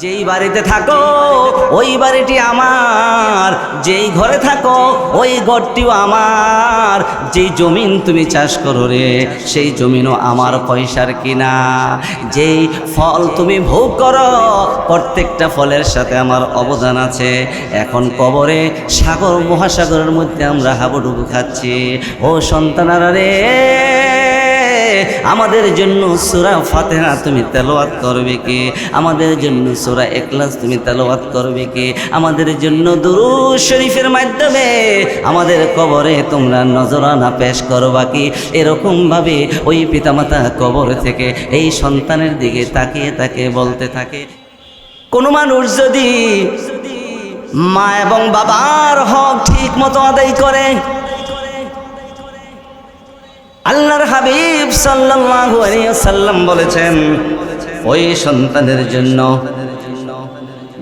যেই বাড়িতে থাকো ওই বাড়িটি আমার, যেই ঘরে থাকো ওই ঘরটিও আমার, যেই জমিন তুমি চাষ করো রে সেই জমিনও আমার পয়সার কিনা, যেই ফল তুমি ভোগ করো প্রত্যেকটা ফলের সাথে আমার অবদান আছে। এখন কবরে সাগর মহাসাগরের মধ্যে আমরা হাবুডুবু খাচ্ছি। ও সন্তানারা রে, আমাদের জন্য সূরা ফাতিহা তুমি তেলাওয়াত করবে কি? আমাদের জন্য সূরা ইখলাস তুমি তেলাওয়াত করবে কি? আমাদের জন্য দুরূদ শরীফের মাধ্যমে আমাদের কবরে তোমরা নজরানা পেশ করবা কি? এরকম ভাবে ওই পিতামাতা কবর থেকে এই সন্তানের দিকে তাকিয়ে তাকিয়ে বলতে থাকে। কোনো মানুষ যদি মা এবং বাবার হক ঠিক মতো আদায় করে, আল্লাহর হাবিব সাল্লাল্লাহু আলাইহি ওয়াসাল্লাম বলেছেন ওই সন্তানের জন্য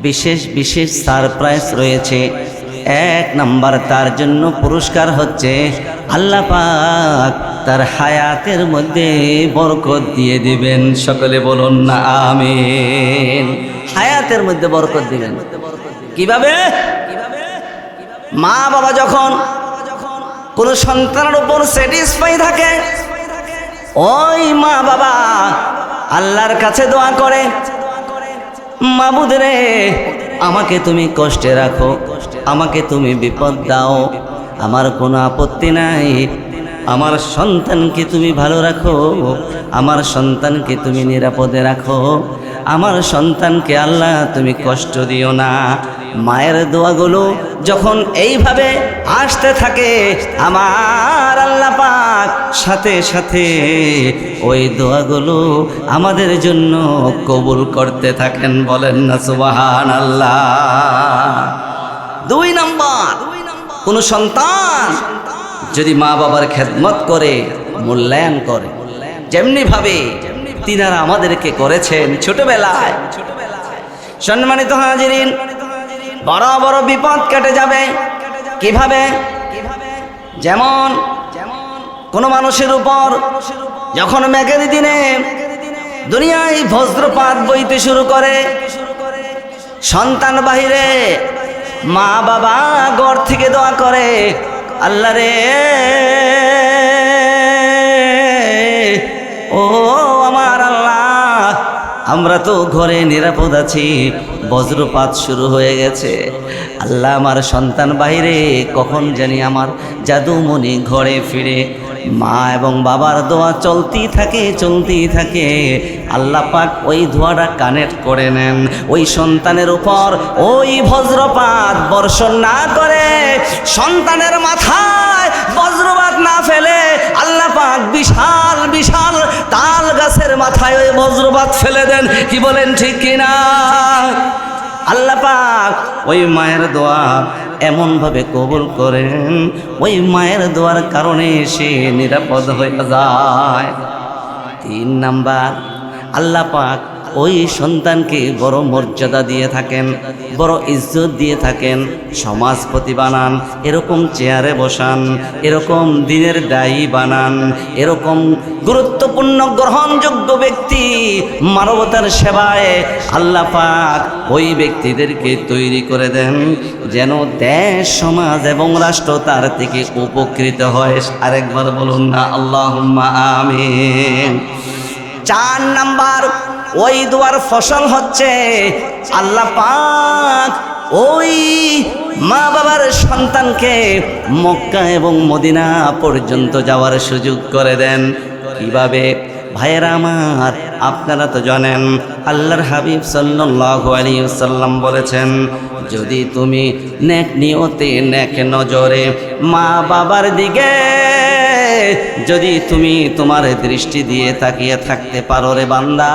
বিশেষ বিশেষ সারপ্রাইজ রয়েছে। এক নাম্বার, তার জন্য পুরস্কার হচ্ছে আল্লাহ পাক তার হায়াতের মধ্যে বরকত দিয়ে দিবেন। সকলে বলুন না আমিন। হায়াতের মধ্যে বরকত দিবেন। কিভাবে? মা বাবা যখন কোন সন্তানের উপর স্যাটিসফাই থাকে, ওই মা বাবা আল্লাহর কাছে দোয়া করে, মাবুদ রে আমাকে তুমি কষ্টে রাখো, আমাকে তুমি বিপদ দাও, আমার কোনো আপত্তি নাই, আমার সন্তানকে তুমি ভালো রাখো, আমার সন্তানকে তুমি নিরাপদে রাখো, আমার সন্তানকে আল্লাহ তুমি কষ্ট দিও না। মায়ের দোয়াগুলো যখন এইভাবে আসতে থাকে, আমার আল্লাহ পাক সাথে সাথে ওই দোয়াগুলো আমাদের জন্য কবুল করতে থাকেন। বলেন না সুবহানাল্লাহ। দুই নাম্বার, কোন সন্তান যদি মা বাবার খেদমত করে, মূল্যায়ন করে, যেমনি ভাবে তিনারা আমাদেরকে করেছেন ছোটবেলায়, সম্মানিত হাজিরিন, বড় বড় বিপদ কেটে যাবে। কিভাবে? যেমন কোন মানুষের উপর যখন মেঘের দিনে দুনিয়ায় বজ্রপাত বইতে শুরু করে, সন্তান বাহিরে, মা বাবা ঘর থেকে দোয়া করে, আল্লাহ রে ও আমার আল্লাহ, আমরা তো ঘরে নিরাপদ আছি, বজ্রপাত শুরু হয়ে গেছে, আল্লাহ আমার সন্তান বাহিরে কখন জানি আমার জাদুমণি ঘরে ফিরে। মা এবং বাবার দোয়া চলতেই থাকে। আল্লাহ পাক ওই দোয়াটা কানেক্ট করে নেন, ওই সন্তানের উপর ওই বজ্রপাত বর্ষণ না করে, সন্তানের মাথায় বজ্রপাত না ফেলে আল্লাহ পাক বিশাল বিশাল তাল গাছের মাথায় ওই বজ্রপাত ফেলে দেন। কি বলেন ঠিক কিনা? আল্লাহ পাক ওই মায়ের দোয়া এমনভাবে কবুল করেন, ওই মায়ের দোয়ার কারণে সে নিরাপদ হয়ে যায়। তিন নাম্বার, আল্লাহ পাক ওই সন্তানকে বড় মর্যাদা দিয়ে থাকেন, বড় ইজ্জত দিয়ে থাকেন, সমাজপতি বানান, এরকম চেয়ারে বসান, এরকম দিনের দায়ী বানান, এরকম গুরুত্বপূর্ণ গ্রহণযোগ্য ব্যক্তি, মানবতার সেবায় আল্লাহ পাক ওই ব্যক্তিদেরকে তৈরি করে দেন যেন দেশ, সমাজ এবং রাষ্ট্র তার থেকে উপকৃত হয়। আরেকবার বলুন না আল্লাহুম্মা আমিন। চার নাম্বার, ওই দোয়ার ফসল হচ্ছে আল্লাহ পাক ওই মা বাবার সন্তানকে মক্কা এবং মদিনা পর্যন্ত যাওয়ার সুযোগ করে দেন। কিভাবে? ভাইয়েরা আমার, আপনারা তো জানেন আল্লাহর হাবিব সাল্লাল্লাহু আলাইহি ওয়াসাল্লাম বলেছেন, যদি তুমি নেক নিয়তে নেক নজরে মা বাবার দিকে যদি তুমি তোমার দৃষ্টি দিয়ে তাকিয়ে থাকতে পারো রে বান্দা,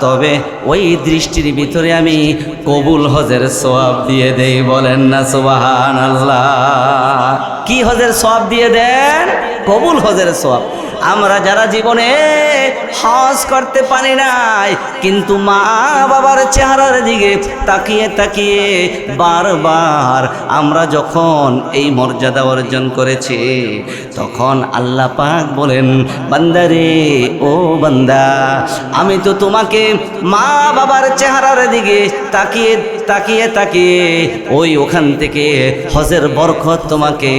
তবে ওই দৃষ্টির ভিতরে আমি কবুল হজের সওয়াব দিয়ে দেই। বলেন না সুবহানাল্লাহ। কি হজের সওয়াব দিয়ে দেন? কবুল হজের সওয়াব। আমরা যারা জীবনে হজ করতে পারি নাই, কিন্তু মা বাবার চেহারার দিকে তাকিয়ে তাকিয়ে বারবার আমরা যখন এই মর্যাদা অর্জন করেছি, তখন আল্লাহ পাক বলেন, বান্দারে ও বান্দা, আমি তো তোমাকে মা বাবার চেহারার দিকে তাকিয়ে তাকিয়ে তাকিয়ে ওখান থেকে হজের বরকত তোমাকে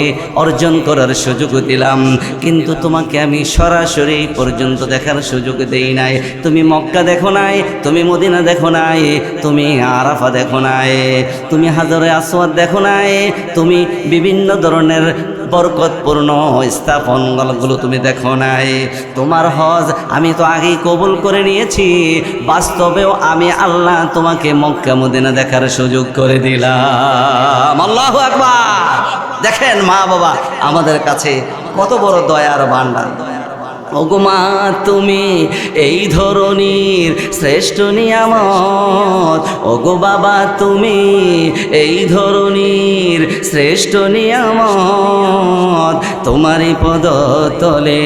অর্জন করার সুযোগ দিলাম, কিন্তু তোমাকে আমি সরাসরি পর্যন্ত দেখার সুযোগ দেই নাই। তুমি মক্কা দেখো নাই, তুমি মদিনা দেখো নাই, তুমি আরাফা দেখো নাই, তুমি হাজরে আসওয়াদ দেখো নাই, তুমি বিভিন্ন ধরনের বরকতপূর্ণ স্থাপনগুলো তুমি দেখো নাই। তোমার হজ আমি তো আগেই কবুল করে নিয়েছি, বাস্তবেও আমি আল্লাহ তোমাকে মক্কা মদিনা দেখার সুযোগ করে দিলাম। আল্লাহু আকবার। দেখেন মা বাবা আমাদের কাছে কত বড় দয়ার ভান্ডার। ওগো মা, তুমি এই ধরনীর শ্রেষ্ঠ নিয়ামত, ওগো বাবা তুমি এই ধরনীর শ্রেষ্ঠ নিয়ামত, তোমারই পদতলে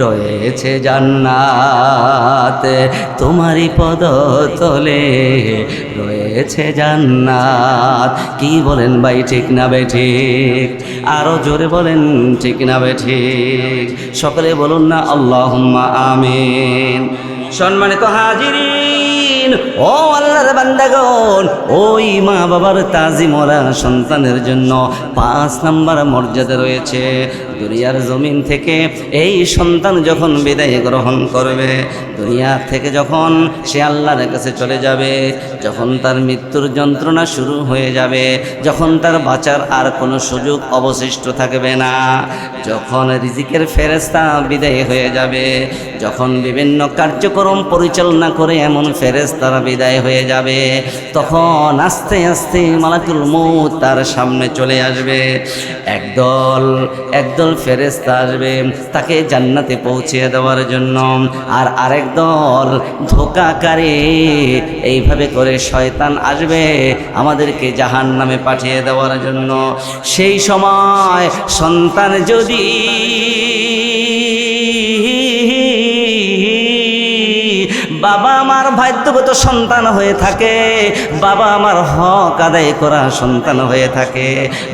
রয়েছে জান্নাত, তোমারই পদতলে রয়েছে জান্নাত। কি বলেন ভাই, ঠিক না বেঠিক? আরো জোরে বলেন, ঠিক না বেঠিক? সকলে বলুন না আল্লাহুম্মা আমিন। সম্মানিত হাজিরিন, ও আল্লাহর বান্দাগণ, ওই মা বাবার তাজিমরা সন্তানের জন্য 5 নম্বর মর্যাদা রয়েছে। দুনিয়ার জমিন থেকে এই সন্তান যখন বিদায় গ্রহণ করবে, দুনিয়া থেকে যখন সে আল্লাহর কাছে চলে যাবে, যখন তার মৃত্যুর যন্ত্রণা শুরু হয়ে যাবে, যখন তার বাঁচার আর কোনো সুযোগ অবশিষ্ট থাকবে না, যখন রিজিকের ফেরেশতা বিদায় হয়ে যাবে, যখন বিভিন্ন কার্যক্রম পরিচালনা করে এমন ফেরেশতারা বিদায় হয়ে যাবে, তখন আস্তে আস্তে মালাকুল মউত তার সামনে চলে আসবে। একদল ফেরেশতা আসবে তাকে জান্নাতে পৌঁছে দেওয়ার জন্য, আর আরেক দল ধোঁকাকারী এইভাবে করে শয়তান আসবে আমাদেরকে জাহান্নামে পাঠিয়ে দেওয়ার জন্য। সেই সময় সন্তান যদি বাবা আমার ভাগ্যগত সন্তান হয়ে থাকে, বাবা আমার হক আদায় করা সন্তান হয়ে থাকে,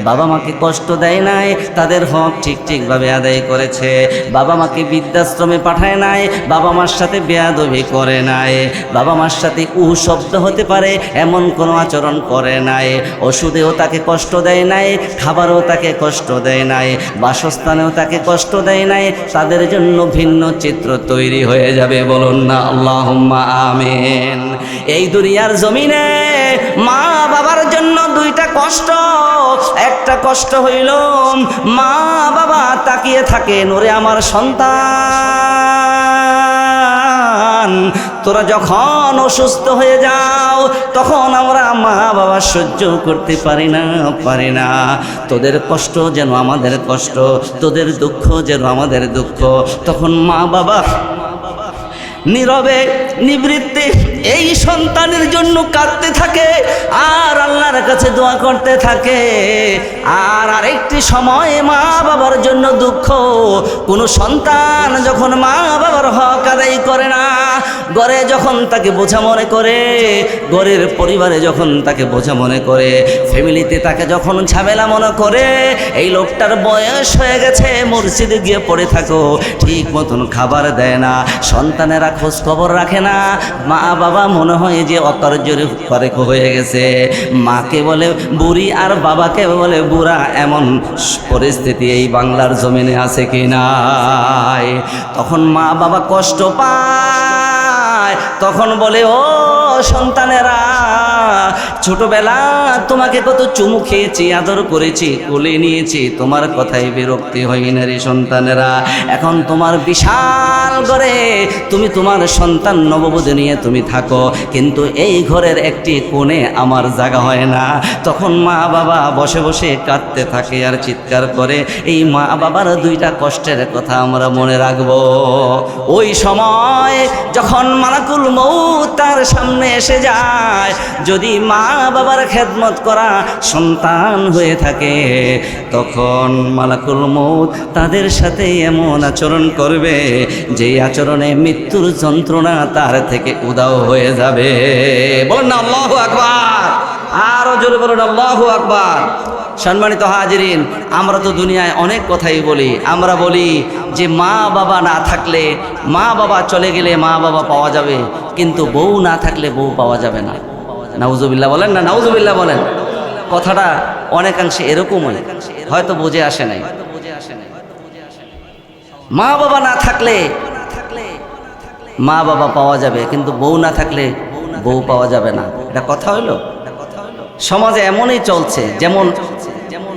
বাবা মাকে কষ্ট দেয় নাই, তাদের হক ঠিকভাবে আদায় করেছে, বাবা মাকে বৃদ্ধাশ্রমে পাঠায় নাই, বাবা মার সাথে বেয়াদবি করে নাই, বাবা মার সাথে শব্দ হতে পারে এমন কোনো আচরণ করে নাই, ওষুধেও তাকে কষ্ট দেয় নাই, খাবারও তাকে কষ্ট দেয় নাই, বাসস্থানেও তাকে কষ্ট দেয় নাই, তাদের জন্য ভিন্ন চিত্র তৈরি হয়ে যাবে। বলুন না আল্লাহুম্মা আমিন। এই দুনিয়ার জমিনে মা বাবার জন্য 2টা কষ্ট। একটা কষ্ট হইল মা বাবা তাকিয়ে থাকেন, ওরে আমার সন্তান তোরা যখন অসুস্থ হয়ে যাও, তখন আমরা মা বাবা সহ্য করতে পারি না। তোদের কষ্ট যেন আমাদের কষ্ট, তোদের দুঃখ যেন আমাদের দুঃখ। তখন মা বাবা নীরবে নিবৃত্তে এই সন্তানের জন্য কাঁদতে থাকে আর আল্লাহর কাছে দোয়া করতে থাকে। আর আরেকটি সময় মা বাবার জন্য দুঃখ, কোনো সন্তান যখন মা বাবার হক আদায় করে না, ঘরে যখন তাকে বোঝা মনে করে, ঘরের পরিবারে যখন তাকে বোঝা মনে করে, ফ্যামিলিতে তাকে যখন ঝামেলা মনে করে, এই লোকটার বয়স হয়ে গেছে, মসজিদে গিয়ে পড়ে থাকো, ঠিক মতন খাবার দেয় না, সন্তানেরা খোঁজ খবর রাখে না, মা বাবা মনে হয় যে অকার্যরে হয়ে গেছে, মাকে বলে বুড়ি আর বাবাকে বলে বুড়া, এমন পরিস্থিতি এই বাংলার জমিনে আছে কি নাই? তখন মা বাবা কষ্ট পায়, তখন বলে ও সন্তানেরা, ছোটবেলা তোমাকে কত চুমু খেয়েছি, আদর করেছি, কোলে নিয়েছি, তোমার কথাই বিরক্তি হয় না রে সন্তানেরা। এখন তোমার বিশাল ঘরে তুমি তোমার সন্তান নববধূ নিয়ে তুমি থাকো, কিন্তু এই ঘরের একটি কোণে আমার জায়গা হয় না। তখন মা বাবা বসে বসে কাঁদতে থাকে আর চিৎকার করে। এই মা বাবার 2টা কষ্টের কথা আমরা মনে রাখবো। ওই সময় যখন মালাকুল মউত তার সামনে এসে যায়, যদি মা বাবার খেদমত করা সন্তান হয়ে থাকে, তখন মালাকুল মউত তাদের সাথে এমন আচরণ করবে যে যেই আচরণে মৃত্যুর যন্ত্রণা তার থেকে উদাও হয়ে যাবে। বলেন না আল্লাহু আকবার, আরো জোরে বলুন আল্লাহু আকবার। সম্মানিত হাজিরিন, আমরা তো দুনিয়ায় অনেক কথাই বলি। আমরা বলি যে মা বাবা না থাকলে, মা বাবা চলে গেলে মা বাবা পাওয়া যাবে, কিন্তু বউ না থাকলে বউ পাওয়া যাবে না। নাউজুবিল্লাহ বলেন না, নাউজুবিল্লাহ বলেন। কথাটা অনেকাংশে এরকমই, হয়তো বুঝে আসে নাই। মা বাবা না থাকলে মা বাবা পাওয়া যাবে, কিন্তু বউ না থাকলে বউ পাওয়া যাবে না। এটা কথা হইলো? সমাজে এমনই চলছে, যেমন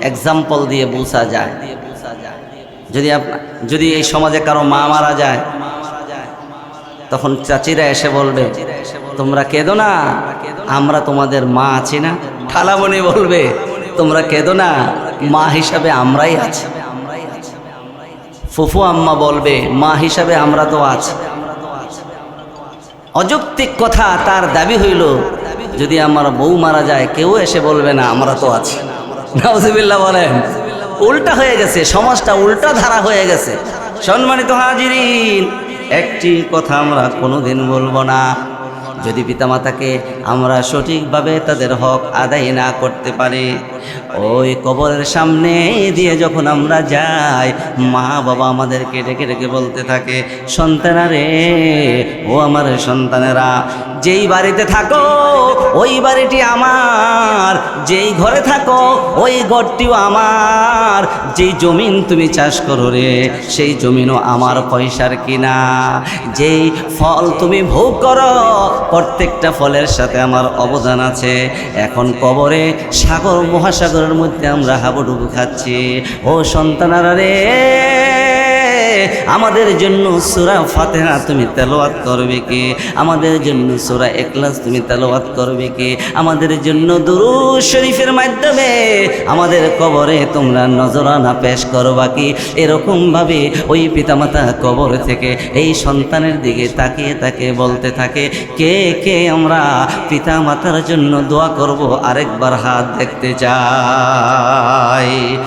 এক্সাম্পল দিয়ে বোঝা যায়। যদি এই সমাজে কারো মা মারা যায়, তখন চাচিরা এসে বলবে, তোমরা কেঁদো না, আমরা তোমাদের মা আছি না। খালামণি বলবে, তোমরা কেঁদো না, মা হিসাবে আমরাই আছি। ফুফু আম্মা বলবে, মা হিসাবে আমরা তো আছি। অযৌক্তিক কথা, তার দাবি হইল যদি আমার বউ মারা যায় কেউ এসে বলবে না আমরা তো আছি। নাউজুবিল্লাহ বলেন। উল্টা হয়ে গেছে, সমাজটা উল্টা ধারা হয়ে গেছে। সম্মানিত হাজিরিন, একটি কথা আমরা কোনোদিন বলবো না, যদি পিতামাতাকে আমরা সঠিকভাবে তাদের হক আদায় না করতে পারি, ওই কবরের সামনে দিয়ে যখন আমরা যাই, মা বাবা আমাদেরকে ডেকে ডেকে বলতে থাকে, সন্তানারে, ও আমার সন্তানেরা, যেই বাড়িতে থাকো ওই বাড়িটি আমার, যেই ঘরে থাকো ওই ঘরটিও আমার, যেই জমিন তুমি চাষ করো রে সেই জমিনও আমার পয়সার কিনা, যেই ফল তুমি ভোগ করো প্রত্যেকটা ফলের সাথে আমার অবদান আছে। এখন কবরে সাগর মহাসাগরের মধ্যে আমরা হাবুডুবু খাচ্ছি। ও সন্তানারা রে, আমাদের জন্য সূরা ফাতিহা তুমি তেলাওয়াত করবে কি? আমাদের জন্য সূরা ইখলাস তুমি তেলাওয়াত করবে কি? আমাদের জন্য দুরূদ শরীফের মাধ্যমে আমাদের কবরে তোমরা নজরানা পেশ করবা কি? এরকমভাবে ওই পিতামাতা কবর থেকে এই সন্তানের দিকে তাকিয়ে তাকিয়ে বলতে থাকে, কে কে আমরা পিতামাতার জন্য দোয়া করব? আরেকবার হাত দেখতে চাই।